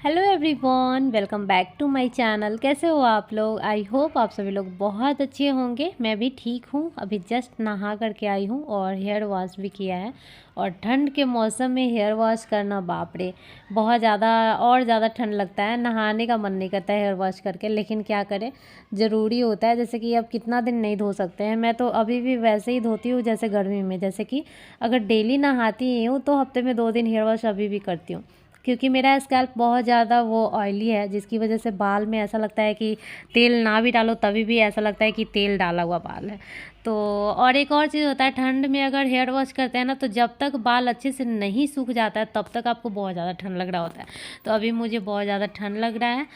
Hello everyone, welcome back to my channel. कैसे हो आप लोग? आई होप आप सभी लोग बहुत अच्छे होंगे। मैं भी ठीक हूँ। अभी जस्ट नहा करके आई हूँ और हेयर वॉश भी किया है। और ठंड के मौसम में हेयर वॉश करना, बाप रे, बहुत ज़्यादा ठंड लगता है। नहाने का मन नहीं करता है हेयर वॉश करके, लेकिन क्या करें, ज़रूरी होता है। जैसे कि अब कितना दिन नहीं धो सकते हैं। मैं तो अभी भी वैसे ही धोती हूँ जैसे गर्मी में। जैसे कि अगर डेली नहाती ही हूँ तो हफ्ते में 2 दिन हेयर वॉश अभी भी करती हूँ, क्योंकि मेरा स्कैल्प बहुत ज़्यादा वो ऑयली है, जिसकी वजह से बाल में ऐसा लगता है कि तेल ना भी डालो तभी भी ऐसा लगता है कि तेल डाला हुआ बाल है। तो और एक और चीज़ होता है, ठंड में अगर हेयर वॉश करते हैं ना, तो जब तक बाल अच्छे से नहीं सूख जाता है तब तक आपको बहुत ज़्यादा ठंड लग रहा होता है। तो अभी मुझे बहुत ज़्यादा ठंड लग रहा है।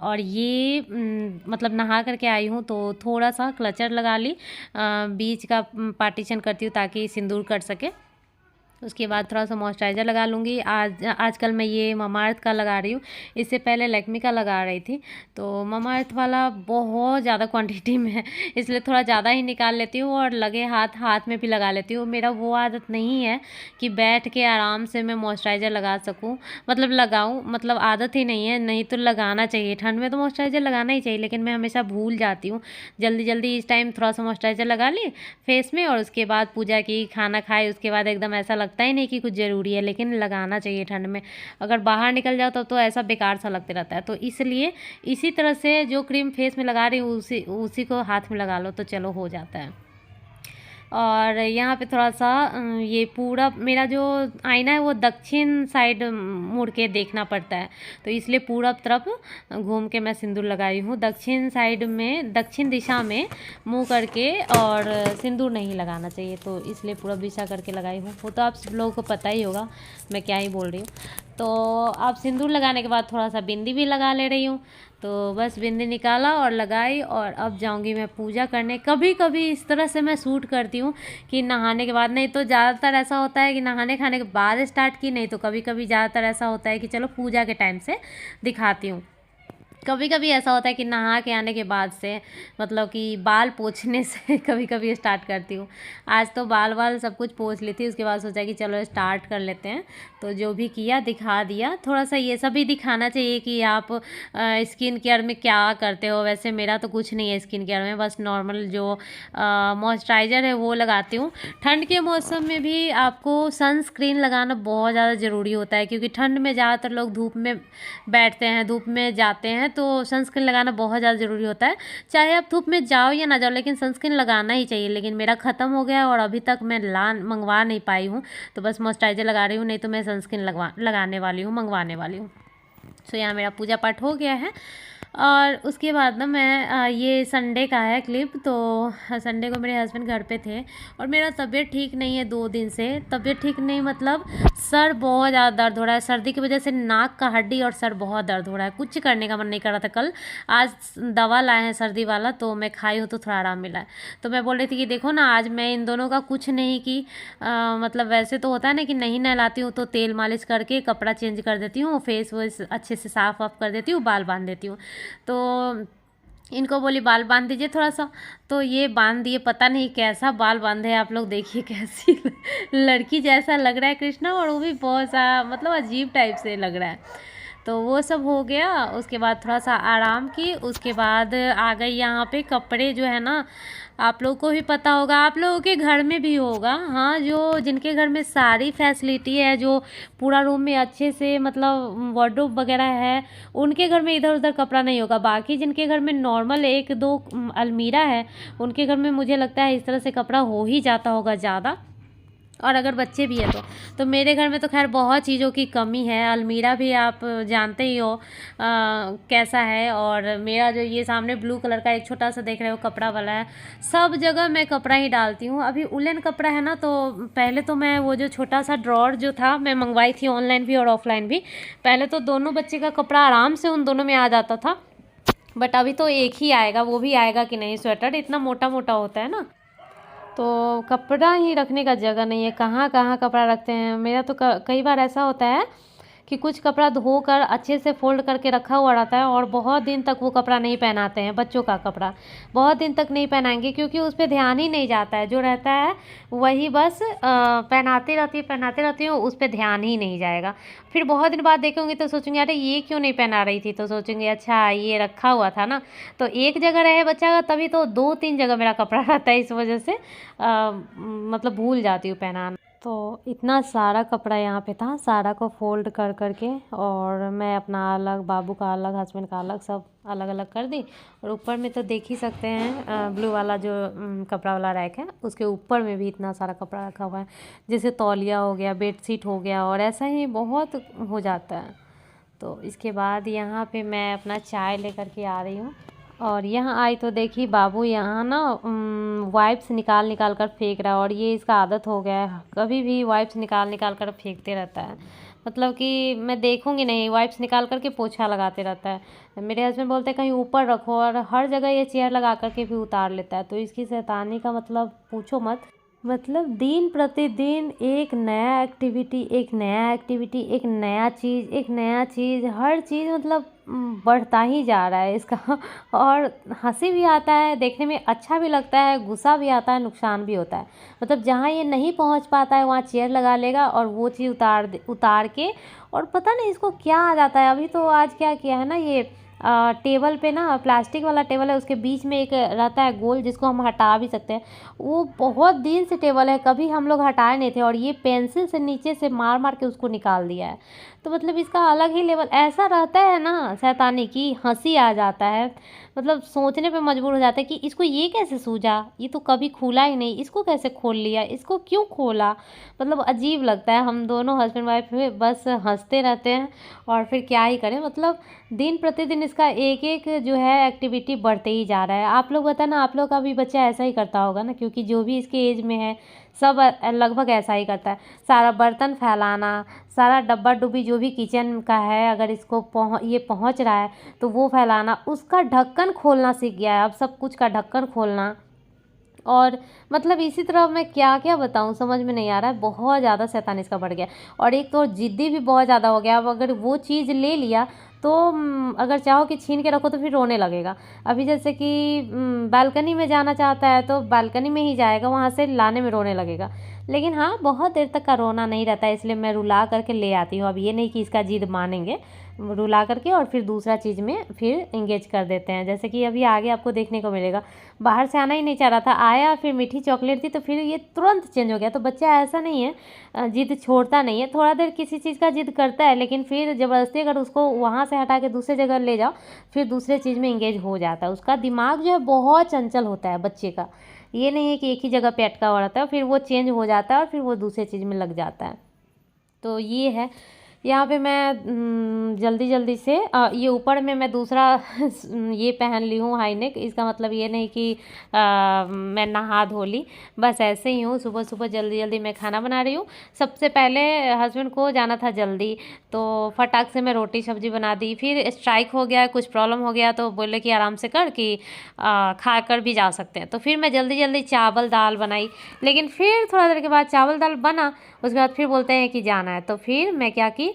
और ये मतलब नहा करके आई हूँ तो थोड़ा सा क्लचर लगा ली, बीच का पार्टीशन करती हूँ ताकि सिंदूर कट सके। उसके बाद थोड़ा सा मॉइस्चराइज़र लगा लूँगी। आजकल मैं ये ममाअर्थ का लगा रही हूँ। इससे पहले लैक्मे का लगा रही थी। तो ममाअर्थ वाला बहुत ज़्यादा क्वांटिटी में है, इसलिए थोड़ा ज़्यादा ही निकाल लेती हूँ और लगे हाथ में भी लगा लेती हूँ। मेरा वो आदत नहीं है कि बैठ के आराम से मैं मॉइस्चराइज़र लगा सकूँ, मतलब लगाऊँ, मतलब आदत ही नहीं है। नहीं तो लगाना चाहिए, ठंड में तो मॉइस्चराइज़र लगाना ही चाहिए, लेकिन मैं हमेशा भूल जाती हूँ। जल्दी जल्दी इस टाइम थोड़ा सा मॉइस्चराइज़र लगा ली फेस में और उसके बाद पूजा की, खाना खाए, उसके बाद एकदम ऐसा लगता ही नहीं कि कुछ ज़रूरी है, लेकिन लगाना चाहिए ठंड में। अगर बाहर निकल जाओ तो ऐसा बेकार सा लगते रहता है। तो इसलिए इसी तरह से जो क्रीम फेस में लगा रही हूँ उसी को हाथ में लगा लो तो चलो हो जाता है। और यहाँ पे थोड़ा सा ये पूरा मेरा जो आईना है वो दक्षिण साइड मुड़ के देखना पड़ता है, तो इसलिए पूरब तरफ घूम के मैं सिंदूर लगाई हूँ। दक्षिण साइड में, दक्षिण दिशा में मुंह करके, और सिंदूर नहीं लगाना चाहिए, तो इसलिए पूरब दिशा करके लगाई हूँ। वो तो आप सब लोगों को पता ही होगा मैं क्या ही बोल रही हूँ। तो अब सिंदूर लगाने के बाद थोड़ा सा बिंदी भी लगा ले रही हूँ। तो बस बिंदी निकाला और लगाई, और अब जाऊंगी मैं पूजा करने। कभी कभी इस तरह से मैं शूट करती हूँ कि नहाने के बाद, नहीं तो ज़्यादातर ऐसा होता है कि नहाने खाने के बाद स्टार्ट की, नहीं तो कभी कभी ज़्यादातर ऐसा होता है कि चलो पूजा के टाइम से दिखाती हूँ। कभी कभी ऐसा होता है कि नहा के आने के बाद से, मतलब कि बाल पोंछने से कभी कभी स्टार्ट करती हूँ। आज तो बाल सब कुछ पोंछ ली थी, उसके बाद सोचा कि चलो स्टार्ट कर लेते हैं। तो जो भी किया दिखा दिया। थोड़ा सा ये सब भी दिखाना चाहिए कि आप स्किन केयर में क्या करते हो। वैसे मेरा तो कुछ नहीं है स्किन केयर में, बस नॉर्मल जो मॉइस्चराइज़र है वो लगाती हूँ। ठंड के मौसम में भी आपको सनस्क्रीन लगाना बहुत ज़्यादा ज़रूरी होता है, क्योंकि ठंड में ज़्यादातर लोग धूप में बैठते हैं, धूप में जाते हैं, तो सनस्क्रीन लगाना बहुत ज़्यादा ज़रूरी होता है। चाहे आप धूप में जाओ या ना जाओ, लेकिन सनस्क्रीन लगाना ही चाहिए। लेकिन मेरा ख़त्म हो गया और अभी तक मैं मंगवा नहीं पाई हूँ, तो बस मॉइस्चराइज़र लगा रही हूँ, नहीं तो मैं सनस्क्रीन लगाने वाली हूँ, मंगवाने वाली हूँ। तो यहाँ मेरा पूजा पाठ हो गया है। और उसके बाद ना मैं ये संडे का है क्लिप। तो संडे को मेरे हस्बैंड घर पे थे और मेरा तबीयत ठीक नहीं है 2 दिन से। तबीयत ठीक नहीं मतलब सर बहुत ज़्यादा दर्द हो रहा है, सर्दी की वजह से नाक का हड्डी और सर बहुत दर्द हो रहा है। कुछ करने का मन नहीं कर रहा था कल। आज दवा लाए हैं सर्दी वाला, तो मैं खाई हूँ तो थोड़ा आराम मिला है। तो मैं बोल रही थी कि देखो ना, आज मैं इन दोनों का कुछ नहीं की, मतलब वैसे तो होता है ना कि नहीं नहलाती हूँ तो तेल मालिश करके कपड़ा चेंज कर देती हूँ, फेस वॉश अच्छे से साफ वाफ कर देती हूँ, बाल बांध देती हूँ। तो इनको बोली बाल बांध दीजिए थोड़ा सा, तो ये बांध दिए। पता नहीं कैसा बाल बांधे, आप लोग देखिए कैसी लड़की जैसा लग रहा है कृष्णा, और वो भी बहुत सा मतलब अजीब टाइप से लग रहा है। तो वो सब हो गया। उसके बाद थोड़ा सा आराम की, उसके बाद आ गई यहाँ पे। कपड़े जो है ना, आप लोगों को भी पता होगा, आप लोगों के घर में भी होगा, हाँ, जो जिनके घर में सारी फैसिलिटी है, जो पूरा रूम में अच्छे से मतलब वार्डरोब वगैरह है, उनके घर में इधर उधर कपड़ा नहीं होगा। बाकी जिनके घर में नॉर्मल 1-2 अलमीरा है, उनके घर में मुझे लगता है इस तरह से कपड़ा हो ही जाता होगा ज़्यादा। और अगर बच्चे भी है तो मेरे घर में तो खैर बहुत चीज़ों की कमी है। अलमीरा भी आप जानते ही हो कैसा है। और मेरा जो ये सामने ब्लू कलर का एक छोटा सा देख रहे हो कपड़ा वाला है, सब जगह मैं कपड़ा ही डालती हूँ। अभी उलन कपड़ा है ना, तो पहले तो मैं वो जो छोटा सा ड्रॉर जो था मैं मंगवाई थी ऑनलाइन भी और ऑफलाइन भी। पहले तो दोनों बच्चे का कपड़ा आराम से उन दोनों में आ जाता था, बट अभी तो एक ही आएगा, वो भी आएगा कि नहीं, स्वेटर इतना मोटा मोटा होता है ना, तो कपड़ा ही रखने का जगह नहीं है। कहाँ कहाँ कपड़ा रखते हैं। मेरा तो कई बार ऐसा होता है कि कुछ कपड़ा धोकर अच्छे से फोल्ड करके रखा हुआ रहता है और बहुत दिन तक वो कपड़ा नहीं पहनाते हैं। बच्चों का कपड़ा बहुत दिन तक नहीं पहनाएंगे क्योंकि उस पर ध्यान ही नहीं जाता है, जो रहता है वही बस पहनाते रहती हूँ, उस पर ध्यान ही नहीं जाएगा। फिर बहुत दिन बाद देखेंगे तो सोचेंगे अरे ये क्यों नहीं पहना रही थी, तो सोचेंगे अच्छा ये रखा हुआ था ना। तो एक जगह रहे बच्चा का तभी तो 2-3 जगह मेरा कपड़ा रहता है, इस वजह से मतलब भूल जाती हूँ पहनाना। तो इतना सारा कपड़ा यहाँ पे था, सारा को फोल्ड कर करके और मैं अपना अलग, बाबू का अलग, हस्बैंड का अलग, सब अलग अलग कर दी। और ऊपर में तो देख ही सकते हैं ब्लू वाला जो कपड़ा वाला रैक है उसके ऊपर में भी इतना सारा कपड़ा रखा हुआ है, जैसे तौलिया हो गया, बेडशीट हो गया, और ऐसा ही बहुत हो जाता है। तो इसके बाद यहाँ पे मैं अपना चाय लेकर के आ रही हूँ और यहाँ आई तो देखी बाबू यहाँ ना वाइप्स निकाल निकाल कर फेंक रहा है, और ये इसका आदत हो गया है, कभी भी वाइप्स निकाल निकाल कर फेंकते रहता है। मतलब कि मैं देखूंगी नहीं, वाइप्स निकाल करके पोछा लगाते रहता है। मेरे हस्बैंड बोलते हैं कहीं ऊपर रखो, और हर जगह ये चेयर लगा करके भी उतार लेता है। तो इसकी शैतानी का मतलब पूछो मत। मतलब दिन प्रतिदिन एक नया एक्टिविटी, एक नया एक्टिविटी, एक नया चीज़, एक नया चीज़, हर चीज़ मतलब बढ़ता ही जा रहा है इसका। और हंसी भी आता है, देखने में अच्छा भी लगता है, गुस्सा भी आता है, नुकसान भी होता है। मतलब जहाँ ये नहीं पहुँच पाता है वहाँ चेयर लगा लेगा और वो चीज़ उतार के, और पता नहीं इसको क्या आ जाता है। अभी तो आज क्या किया है ना, ये टेबल पे ना प्लास्टिक वाला टेबल है, उसके बीच में एक रहता है गोल जिसको हम हटा भी सकते हैं। वो बहुत दिन से टेबल है, कभी हम लोग हटाए नहीं थे, और ये पेंसिल से नीचे से मार मार के उसको निकाल दिया है। तो मतलब इसका अलग ही लेवल ऐसा रहता है ना, शैतानी की हंसी आ जाता है। मतलब सोचने पे मजबूर हो जाता है कि इसको ये कैसे सूझा, ये तो कभी खुला ही नहीं, इसको कैसे खोल लिया, इसको क्यों खोला। मतलब अजीब लगता है। हम दोनों हस्बैंड वाइफ बस हंसते रहते हैं, और फिर क्या ही करें। मतलब दिन प्रतिदिन इसका एक एक जो है एक्टिविटी बढ़ते ही जा रहा है। आप लोग बताना, आप लोग का भी बच्चा ऐसा ही करता होगा ना, क्योंकि जो भी इसके एज में है सब लगभग ऐसा ही करता है। सारा बर्तन फैलाना, सारा डब्बा डुब्बी जो भी किचन का है, अगर इसको ये पहुंच रहा है तो वो फैलाना, उसका ढक्कन खोलना सीख गया है अब, सब कुछ का ढक्कन खोलना। और मतलब इसी तरह मैं क्या क्या बताऊं, समझ में नहीं आ रहा है। बहुत ज़्यादा शैतान इसका बढ़ गया, और एक तो ज़िद्दी भी बहुत ज़्यादा हो गया। अब अगर वो चीज़ ले लिया तो अगर चाहो कि छीन के रखो तो फिर रोने लगेगा। अभी जैसे कि बालकनी में जाना चाहता है तो बालकनी में ही जाएगा, वहाँ से लाने में रोने लगेगा। लेकिन हाँ, बहुत देर तक का रोना नहीं रहता है, इसलिए मैं रुला करके ले आती हूँ। अब ये नहीं कि इसका जिद मानेंगे, रुला करके और फिर दूसरा चीज़ में फिर इंगेज कर देते हैं। जैसे कि अभी आगे आपको देखने को मिलेगा, बाहर से आना ही नहीं चाह रहा था, आया फिर मीठी चॉकलेट थी तो फिर ये तुरंत चेंज हो गया। तो बच्चा ऐसा नहीं है, जिद छोड़ता नहीं है, थोड़ा देर किसी चीज़ का जिद करता है, लेकिन फिर ज़बरदस्ती अगर उसको वहाँ से हटा के दूसरे जगह ले जाओ फिर दूसरे चीज़ में इंगेज हो जाता है। उसका दिमाग जो है बहुत चंचल होता है बच्चे का, ये नहीं है कि एक ही जगह पे अटका हुआ रहता है, फिर वो चेंज हो जाता है और फिर वो दूसरे चीज़ में लग जाता है। तो ये है। यहाँ पे मैं जल्दी जल्दी से ये ऊपर में मैं दूसरा ये पहन ली हूँ हाई नेक। इसका मतलब ये नहीं कि मैं नहा धो ली, बस ऐसे ही हूँ। सुबह सुबह जल्दी जल्दी मैं खाना बना रही हूँ। सबसे पहले हस्बैंड को जाना था जल्दी, तो फटाक से मैं रोटी सब्जी बना दी। फिर स्ट्राइक हो गया, कुछ प्रॉब्लम हो गया, तो बोले कि आराम से कर कि खा कर भी जा सकते हैं। तो फिर मैं जल्दी जल्दी चावल दाल बनाई, लेकिन फिर थोड़ा देर के बाद चावल दाल बना, उसके बाद फिर बोलते हैं कि जाना है। तो फिर मैं क्या की,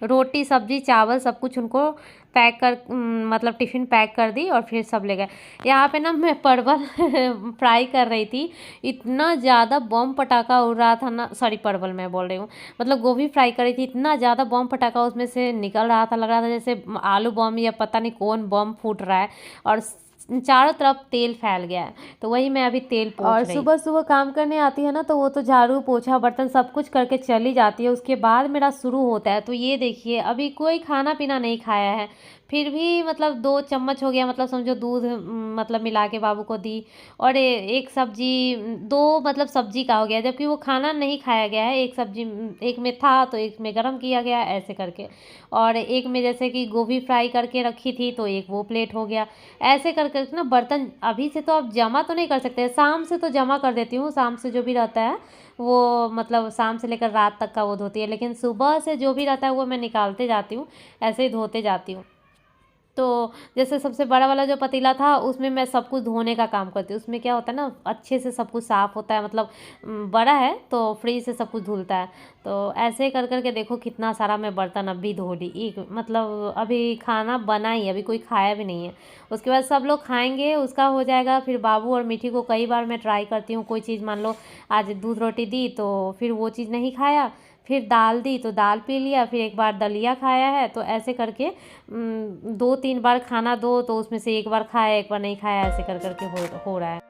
रोटी सब्जी चावल सब कुछ उनको पैक कर मतलब टिफ़िन पैक कर दी, और फिर सब ले गए। यहाँ पे ना मैं परवल फ्राई कर रही थी, इतना ज़्यादा बम पटाखा उड़ रहा था ना, सॉरी परवल मैं बोल रही हूँ, मतलब गोभी फ्राई कर रही थी, इतना ज़्यादा बम पटाखा उसमें से निकल रहा था, लग रहा था जैसे आलू बम या पता नहीं कौन बम फूट रहा है, और चारों तरफ तेल फैल गया है। तो वही मैं अभी तेल पोंछ रही। और सुबह सुबह काम करने आती है ना, तो वो तो झाड़ू पोछा बर्तन सब कुछ करके चली जाती है, उसके बाद मेरा शुरू होता है। तो ये देखिए, अभी कोई खाना पीना नहीं खाया है, फिर भी मतलब 2 चम्मच हो गया, मतलब समझो दूध मतलब मिला के बाबू को दी, और एक सब्जी 2 मतलब सब्जी का हो गया, जबकि वो खाना नहीं खाया गया है। एक सब्जी एक में था तो एक में गरम किया गया ऐसे करके, और एक में जैसे कि गोभी फ्राई करके रखी थी तो एक वो प्लेट हो गया। ऐसे कर कर ना बर्तन अभी से तो अब जमा तो नहीं कर सकते, शाम से तो जमा कर देती हूँ। शाम से जो भी रहता है वो मतलब शाम से लेकर रात तक का वो धोती है, लेकिन सुबह से जो भी रहता है वो मैं निकालते जाती हूँ, ऐसे ही धोते जाती हूँ। तो जैसे सबसे बड़ा वाला जो पतीला था उसमें मैं सब कुछ धोने का काम करती हूँ। उसमें क्या होता है ना, अच्छे से सब कुछ साफ़ होता है, मतलब बड़ा है तो फ्री से सब कुछ धुलता है। तो ऐसे ही कर के देखो कितना सारा मैं बर्तन अभी धो ली। एक मतलब अभी खाना बना ही, अभी कोई खाया भी नहीं है। उसके बाद सब लोग खाएंगे, उसका हो जाएगा। फिर बाबू और मीठी को कई बार मैं ट्राई करती हूँ, कोई चीज़ मान लो आज दूध रोटी दी तो फिर वो चीज़ नहीं खाया, फिर दाल दी तो दाल पी लिया, फिर एक बार दलिया खाया है। तो ऐसे करके 2-3 बार खाना दो तो उसमें से एक बार खाया, एक बार नहीं खाया, ऐसे कर के हो रहा है।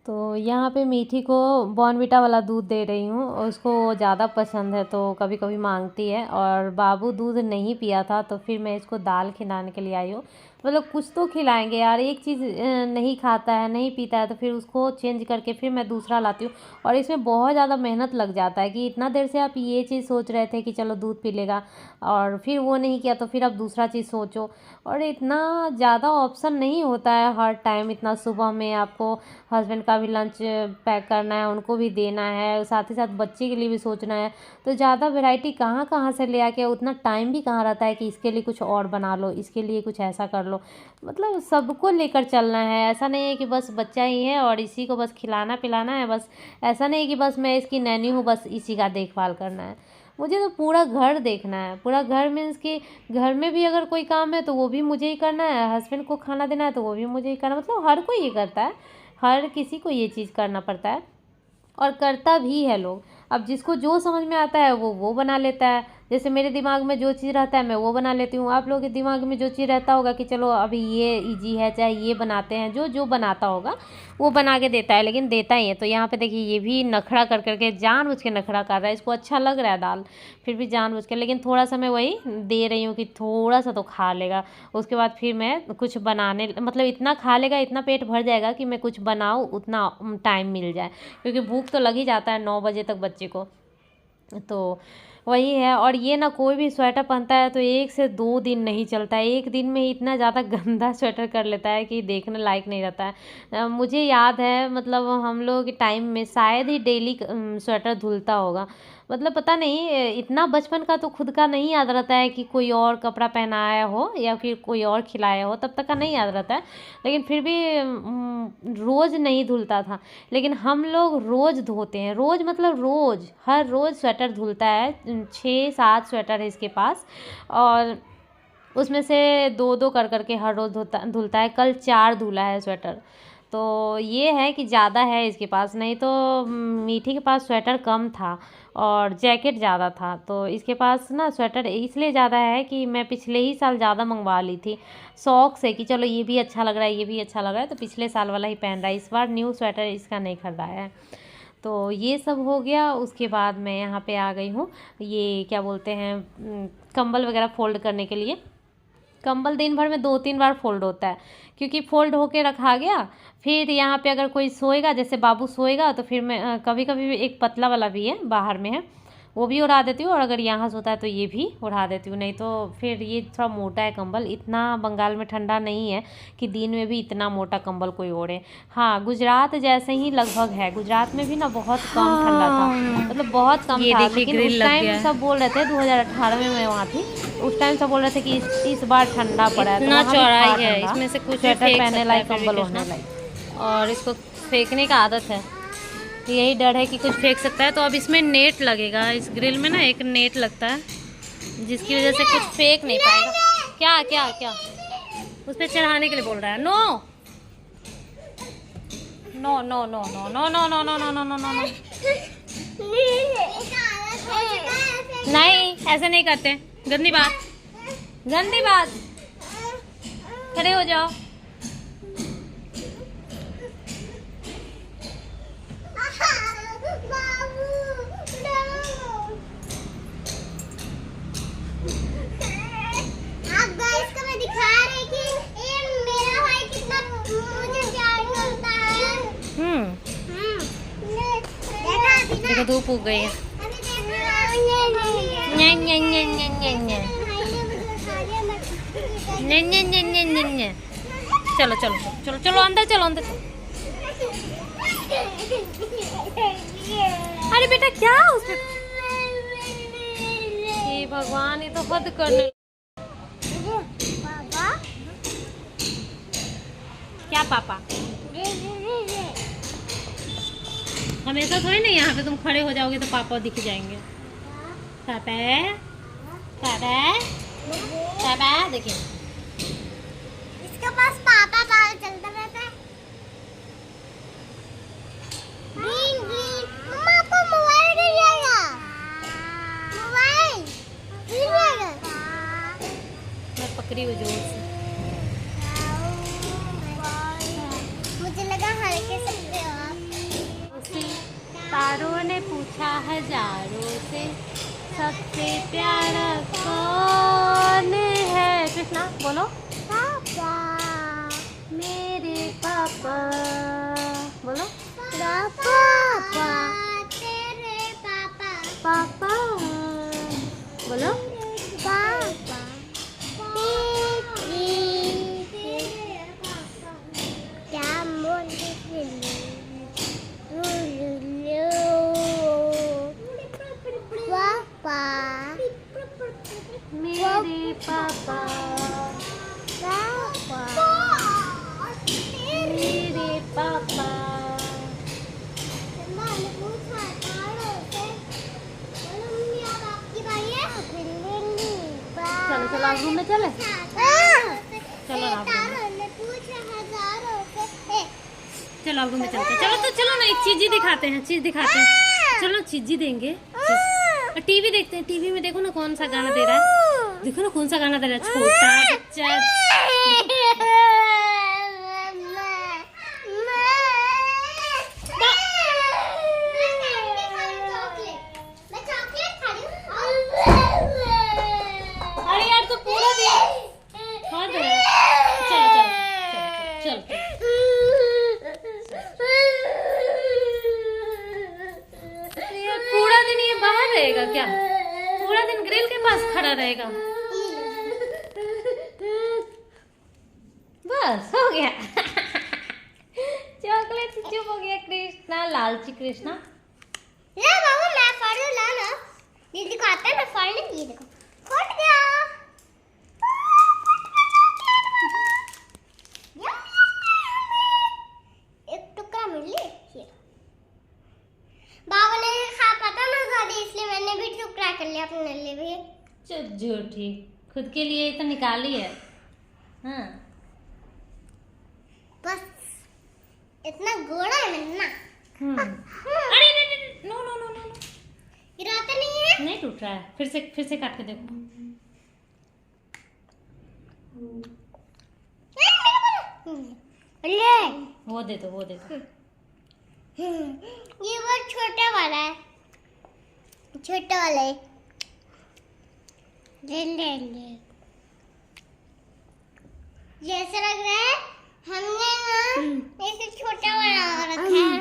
तो यहाँ पे मीठी को बॉर्नवीटा वाला दूध दे रही हूँ, उसको ज़्यादा पसंद है तो कभी कभी मांगती है। और बाबू दूध नहीं पिया था तो फिर मैं इसको दाल खिलाने के लिए आई हूँ। मतलब कुछ तो खिलाएंगे यार, एक चीज़ नहीं खाता है, नहीं पीता है, तो फिर उसको चेंज करके फिर मैं दूसरा लाती हूँ। और इसमें बहुत ज़्यादा मेहनत लग जाता है कि इतना देर से आप ये चीज़ सोच रहे थे कि चलो दूध पी लेगा और फिर वो नहीं किया तो फिर आप दूसरा चीज़ सोचो। और इतना ज़्यादा ऑप्शन नहीं होता है हर टाइम। इतना सुबह में आपको हस्बैंड का भी लंच पैक करना है, उनको भी देना है, साथ ही साथ बच्चे के लिए भी सोचना है। तो ज़्यादा वैरायटी कहाँ कहाँ से ले आके, उतना टाइम भी कहाँ रहता है कि इसके लिए कुछ और बना लो, इसके लिए कुछ ऐसा कर लो। मतलब सबको लेकर चलना है। ऐसा नहीं है कि बस बच्चा ही है और इसी को बस खिलाना पिलाना है, बस ऐसा नहीं कि बस मैं इसकी नैनी हूँ, बस इसी का देखभाल करना है। मुझे तो पूरा घर देखना है। पूरा घर मीन्स कि घर में भी अगर कोई काम है तो वो भी मुझे ही करना है, हस्बैंड को खाना देना है तो वो भी मुझे ही करना, मतलब हर कोई ये करता है, हर किसी को ये चीज़ करना पड़ता है और करता भी है लोग। अब जिसको जो समझ में आता है वो बना लेता है। जैसे मेरे दिमाग में जो चीज़ रहता है मैं वो बना लेती हूँ। आप लोगों के दिमाग में जो चीज़ रहता होगा कि चलो अभी ये इजी है, चाहे ये बनाते हैं, जो जो बनाता होगा वो बना के देता है, लेकिन देता ही है। तो यहाँ पे देखिए ये भी नखरा कर के जानबूझ के नखरा कर रहा है। इसको अच्छा लग रहा है दाल, फिर भी जानबूझ के, लेकिन थोड़ा सा मैं वही दे रही हूँ कि थोड़ा सा तो खा लेगा। उसके बाद फिर मैं कुछ बनाने, मतलब इतना खा लेगा, इतना पेट भर जाएगा कि मैं कुछ बनाऊँ उतना टाइम मिल जाए, क्योंकि भूख तो लग ही जाता है 9 बजे तक बच्चे को। तो वही है। और ये ना कोई भी स्वेटर पहनता है तो 1 से 2 दिन नहीं चलता है, एक दिन में ही इतना ज़्यादा गंदा स्वेटर कर लेता है कि देखने लायक नहीं रहता है। मुझे याद है, मतलब हम लोग के टाइम में शायद ही डेली स्वेटर धुलता होगा। मतलब पता नहीं, इतना बचपन का तो खुद का नहीं याद रहता है कि कोई और कपड़ा पहनाया हो या फिर कोई और खिलाया हो, तब तक का नहीं याद रहता है। लेकिन फिर भी रोज़ नहीं धुलता था, लेकिन हम लोग रोज़ धोते हैं। रोज़ मतलब रोज़, हर रोज़ स्वेटर धुलता है। 6-7 स्वेटर है इसके पास और उसमें से 2-2 कर के हर रोज़ धुलता है। कल 4 धुला है स्वेटर। तो ये है कि ज़्यादा है इसके पास, नहीं तो मीठी के पास स्वेटर कम था और जैकेट ज़्यादा था। तो इसके पास ना स्वेटर इसलिए ज़्यादा है कि मैं पिछले ही साल ज़्यादा मंगवा ली थी शौक़ से कि चलो ये भी अच्छा लग रहा है, ये भी अच्छा लग रहा है, तो पिछले साल वाला ही पहन रहा है। इस बार न्यू स्वेटर इसका नहीं खरीदा है। तो ये सब हो गया। उसके बाद मैं यहाँ पे आ गई हूँ, ये क्या बोलते हैं, कंबल वगैरह फ़ोल्ड करने के लिए। कंबल दिन भर में 2-3 बार फ़ोल्ड होता है, क्योंकि फ़ोल्ड होके रखा गया। फिर यहाँ पे अगर कोई सोएगा, जैसे बाबू सोएगा, तो फिर मैं कभी कभी एक पतला वाला भी है, बाहर में है, वो भी उड़ा देती हूँ। और अगर यहाँ सोता है तो ये भी उड़ा देती हूँ। नहीं तो फिर ये थोड़ा मोटा है कंबल, इतना बंगाल में ठंडा नहीं है कि दिन में भी इतना मोटा कंबल कोई ओढ़े। हाँ, गुजरात जैसे ही लगभग है। गुजरात में भी ना बहुत कम ठंडा था, मतलब बहुत कम था। लेकिन उस टाइम सब बोल रहे थे, 2018 में मैं वहाँ थी, उस टाइम सब बोल रहे थे कि इस बार ठंडा पड़ा है। इतना चौड़ाई है, इसमें से कुछ स्वेटर पहनने लायक, कंबल ओढ़ने लायक। और इसको फेंकने का आदत है, यही डर है कि कुछ फेंक सकता है। तो अब इसमें नेट लगेगा, इस ग्रिल में ना एक नेट लगता है, जिसकी वजह से कुछ फेंक नहीं पाएगा। क्या क्या क्या उस पे चढ़ाने के लिए बोल रहा है। No no no no no no no no no no no no no no. नहीं, ऐसे नहीं करते। गंदी बात, गंदी बात। खड़े हो जाओ। देखो धूप उग गई है। चलो चलो चलो चलो अंदर चलो अंदर चलो। अरे बेटा क्या उसमें, हे भगवान ये तो हद करने। क्या पापा, हमेशा थोड़ी नहीं यहाँ पे तुम खड़े हो जाओगे तो पापा दिख जाएंगे। पापा पापा पापा देखिए, इसके पास पापा बाल चलता रहता है। ग्रीन ग्रीन मम्मा को मोबाइल गिर जाएगा, मोबाइल गिर जाएगा। मैं पकड़ी हुई जोर से। मुझे लगा हल्के से आप। तारों ने पूछा हजारों से, सबसे प्यारा कौन है? कृष्णा बोलो। पापा, मेरे पापा बोलो। पापा तेरे पापा, पापा बोलो। पापा तेरे पापा, क्या मोल पापा, मेरे पापा पापा मेरे पापा। चलो चलो आप रूम में चले। चलो आप रूम में, चलो आप रूम में चलते हैं। चलो तो चलो ना, एक चीज ही दिखाते हैं, चीज दिखाते हैं। चलो चीज ही देंगे। टीवी देखते हैं, टीवी में देखो ना कौन सा गाना दे रहा है। देखो ना कौन सा गाना दे रहा है। छोटा बच्चा। अरे यार तो पूरा दिन हाँ दे रहा है। चलो चलो चलो चलो। यार पूरा दिन ये बाहर रहेगा क्या? पूरा दिन ग्रिल के पास खड़ा रहेगा? बस हो गया। चॉकलेट से चुप हो गया कृष्णा, लालची कृष्णा। ले बाबू मैं फाड़ दूं, ला ना। ये दिखाता है मैं फाड़ने, ये देखो फट गया। एक टुकड़ा मिल ले ये। बाबा ने खा पता ना ज्यादा, इसलिए मैंने भी टुकड़ा कर लिया अपने लिए भी। झूठी, खुद के लिए तो निकाली है। हाँ बस इतना गोड़ा है ना। अरे नहीं नो नो नो नो, गिराता नहीं है। नहीं टूट रहा है। फिर से काट के देखो। ले वो दे दो, वो दे दो। ये बहुत छोटा वाला है, छोटा वाला है। ले ले ले, जैसा लग रहा है हमने ना इसे छोटा वाला रखा है।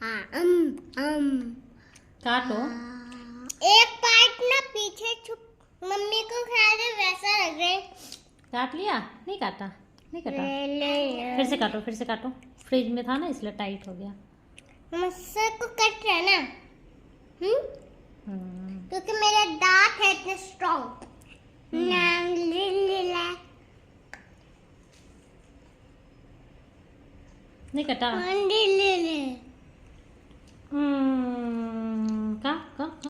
हाँ काटो। एक पार्ट ना पीछे छुप, मम्मी को ख्याल है वैसा लग रहा है। काट लिया? नहीं काटा, नहीं काटा। ले फिर से काटो, फिर से काटो। फ्रिज में था ना इसलिए टाइट हो गया। मुझसे को कट रहा है ना। क्योंकि मेरे दांत है इतने स्ट्रॉन्ग। नाम ले ले ले, नहीं कटा। ले ले ले।